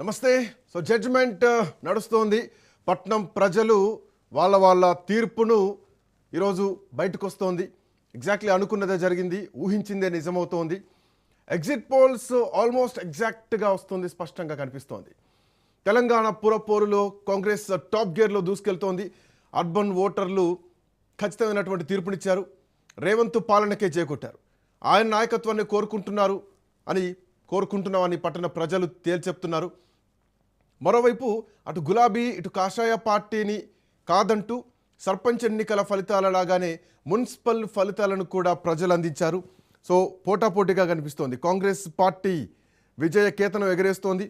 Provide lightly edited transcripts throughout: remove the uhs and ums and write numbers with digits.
నమస్తే. So judgement నడుస్తోంది. పట్నం ప్రజలు వాళ్ళ తీర్పును ఈరోజు బయటకు వస్తోంది. ఎగ్జాక్ట్లీ అనుకున్నదే జరిగింది, ఊహించిందే నిజమవుతోంది. ఎగ్జిట్ పోల్స్ ఆల్మోస్ట్ ఎగ్జాక్ట్గా వస్తుంది, స్పష్టంగా కనిపిస్తోంది. తెలంగాణ పురపోరులో కాంగ్రెస్ టాప్ గేర్లో దూసుకెళ్తోంది. అర్బన్ ఓటర్లు ఖచ్చితమైనటువంటి తీర్పునిచ్చారు. రేవంత్ పాలనకే చేకొట్టారు. ఆయన నాయకత్వాన్ని కోరుకుంటున్నామని పట్టణ ప్రజలు తేల్చెప్తున్నారు. మరోవైపు అటు గులాబీ ఇటు కాషాయ పార్టీని కాదంటూ సర్పంచ్ ఎన్నికల ఫలితాలలాగానే మున్సిపల్ ఫలితాలను కూడా ప్రజలు అందించారు. సో పోటాపోటీగా కనిపిస్తోంది. కాంగ్రెస్ పార్టీ విజయ కేతనం ఎగరేస్తోంది.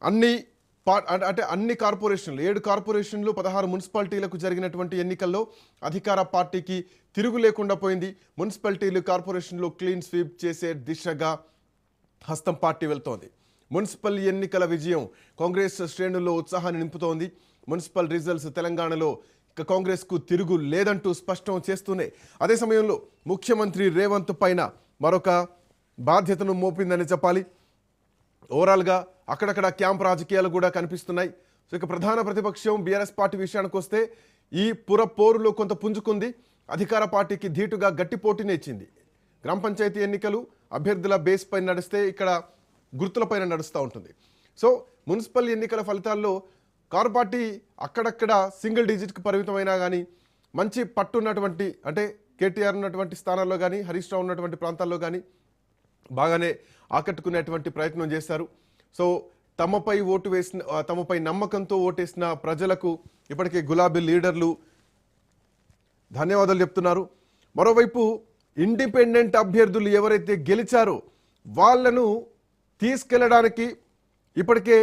అన్ని కార్పొరేషన్లు 7 కార్పొరేషన్లు 16 మున్సిపాలిటీలకు జరిగినటువంటి ఎన్నికల్లో అధికార పార్టీకి తిరుగు లేకుండా పోయింది. మున్సిపాలిటీలు కార్పొరేషన్లు క్లీన్ స్వీప్ చేసే దిశగా హస్తం పార్టీ వెళ్తోంది. మున్సిపల్ ఎన్నికల విజయం కాంగ్రెస్ శ్రేణుల్లో ఉత్సాహాన్ని నింపుతోంది. మున్సిపల్ రిజల్ట్స్ తెలంగాణలో కాంగ్రెస్కు తిరుగు లేదంటూ స్పష్టం చేస్తూనే అదే సమయంలో ముఖ్యమంత్రి రేవంత్ పైన మరొక బాధ్యతను మోపిందని చెప్పాలి. ఓవరాల్గా అక్కడక్కడ క్యాంప్ రాజకీయాలు కూడా కనిపిస్తున్నాయి. సో ఇక ప్రధాన ప్రతిపక్షం బీఆర్ఎస్ పార్టీ విషయానికి వస్తే ఈ పురపోరులో కొంత పుంజుకుంది. అధికార పార్టీకి ధీటుగా గట్టి పోటీనే ఇచ్చింది. గ్రామ పంచాయతీ ఎన్నికలు అభ్యర్థుల బేస్ పైన నడిస్తే ఇక్కడ గుర్తులపైన నడుస్తూ ఉంటుంది. సో మున్సిపల్ ఎన్నికల ఫలితాల్లో కారు పార్టీ అక్కడక్కడ సింగిల్ డిజిట్కి పరిమితమైనా కానీ మంచి పట్టున్నటువంటి అంటే కేటీఆర్ ఉన్నటువంటి స్థానాల్లో కానీ హరీష్ రావు ఉన్నటువంటి ప్రాంతాల్లో కానీ బాగానే ఆకట్టుకునేటువంటి ప్రయత్నం చేశారు. సో తమపై నమ్మకంతో ఓటేసిన ప్రజలకు ఇప్పటికే గులాబీ లీడర్లు ధన్యవాదాలు చెప్తున్నారు. మరోవైపు ఇండిపెండెంట్ అభ్యర్థులు ఎవరైతే గెలిచారో వాళ్ళను తీసుకెళ్లడానికి ఇప్పటికే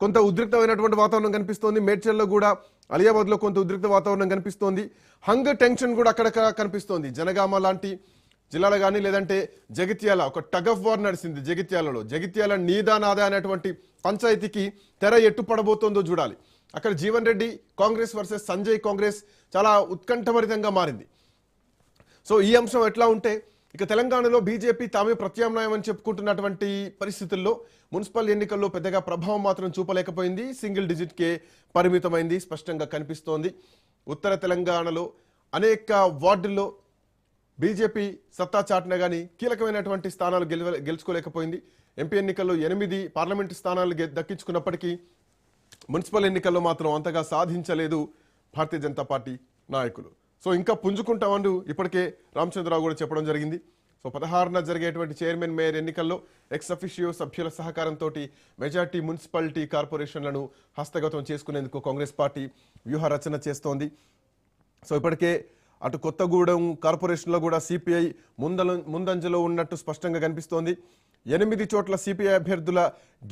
కొంత ఉద్రిక్తమైనటువంటి వాతావరణం కనిపిస్తోంది. మేడ్చల్లో కూడా అలియాబాద్లో కొంత ఉద్రిక్త వాతావరణం కనిపిస్తోంది. హంగర్ టెన్షన్ కూడా అక్కడక్కడ కనిపిస్తోంది. జనగామ లాంటి జిల్లాలో కానీ లేదంటే జగిత్యాల ఒక టగ్ ఆఫ్ వార్ నడిచింది. జగిత్యాల నీదా నాదా అనేటువంటి పంచాయతీకి తెర ఎట్టు పడబోతోందో చూడాలి. అక్కడ జీవన్ రెడ్డి కాంగ్రెస్ వర్సెస్ సంజయ్ కాంగ్రెస్ చాలా ఉత్కంఠభరితంగా మారింది. సో ఈ అంశం ఎట్లా ఉంటే ఇక తెలంగాణలో బీజేపీ తామే ప్రత్యామ్నాయం అని చెప్పుకుంటున్నటువంటి పరిస్థితుల్లో మున్సిపల్ ఎన్నికల్లో పెద్దగా ప్రభావం మాత్రం చూపలేకపోయింది. సింగిల్ డిజిట్కే పరిమితమైంది, స్పష్టంగా కనిపిస్తోంది. ఉత్తర తెలంగాణలో అనేక వార్డుల్లో బీజేపీ సత్తా చాటిన కానీ కీలకమైనటువంటి స్థానాలు గెలుచుకోలేకపోయింది. ఎంపీ ఎన్నికల్లో 8 పార్లమెంటు స్థానాలు దక్కించుకున్నప్పటికీ మున్సిపల్ ఎన్నికల్లో మాత్రం అంతగా సాధించలేదు భారతీయ జనతా పార్టీ నాయకులు. సో ఇంకా పుంజుకుంటామని ఇప్పటికే రామచంద్రరావు కూడా చెప్పడం జరిగింది. సో 16న జరిగేటువంటి చైర్మన్ మేయర్ ఎన్నికల్లో ఎక్స్ అఫిషియో సభ్యుల సహకారంతో మెజార్టీ మున్సిపాలిటీ కార్పొరేషన్లను హస్తగతం చేసుకునేందుకు కాంగ్రెస్ పార్టీ వ్యూహ రచన చేస్తోంది. సో ఇప్పటికే అటు కొత్తగూడెం కార్పొరేషన్లో కూడా సిపిఐ ముందంజలో ఉన్నట్టు స్పష్టంగా కనిపిస్తోంది. 8 చోట్ల సిపిఐ అభ్యర్థుల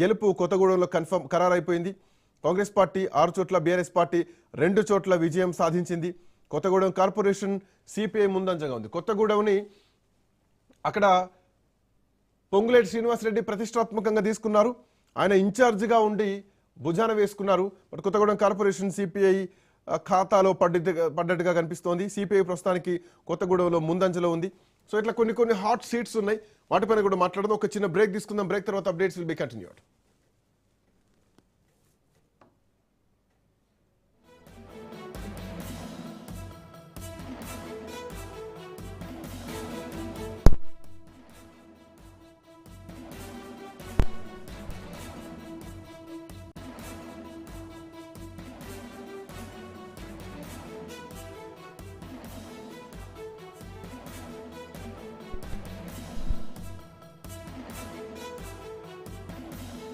గెలుపు కొత్తగూడెంలో ఖరారైపోయింది. కాంగ్రెస్ పార్టీ 6 చోట్ల, బీఆర్ఎస్ పార్టీ 2 చోట్ల విజయం సాధించింది. కొత్తగూడెం కార్పొరేషన్ సిపిఐ ముందంజగా ఉంది. కొత్తగూడెంని అక్కడ పొంగులేటి శ్రీనివాసరెడ్డి ప్రతిష్టాత్మకంగా తీసుకున్నారు. ఆయన ఇన్ఛార్జిగా ఉండి భుజాన వేసుకున్నారు. బట్ కొత్తగూడెం కార్పొరేషన్ సిపిఐ ఖాతాలో పడ్డట్టుగా కనిపిస్తోంది. సిపిఐ ప్రస్తుతానికి కొత్తగూడెంలో ముందంజలో ఉంది. సో ఇట్లా కొన్ని హాట్ సీట్స్ ఉన్నాయి. వాటిపైన కూడా మాట్లాడదాం. ఒక చిన్న బ్రేక్ తీసుకుందాం. బ్రేక్ తర్వాత అప్డేట్స్ విల్ బి కంటిన్యూడ్.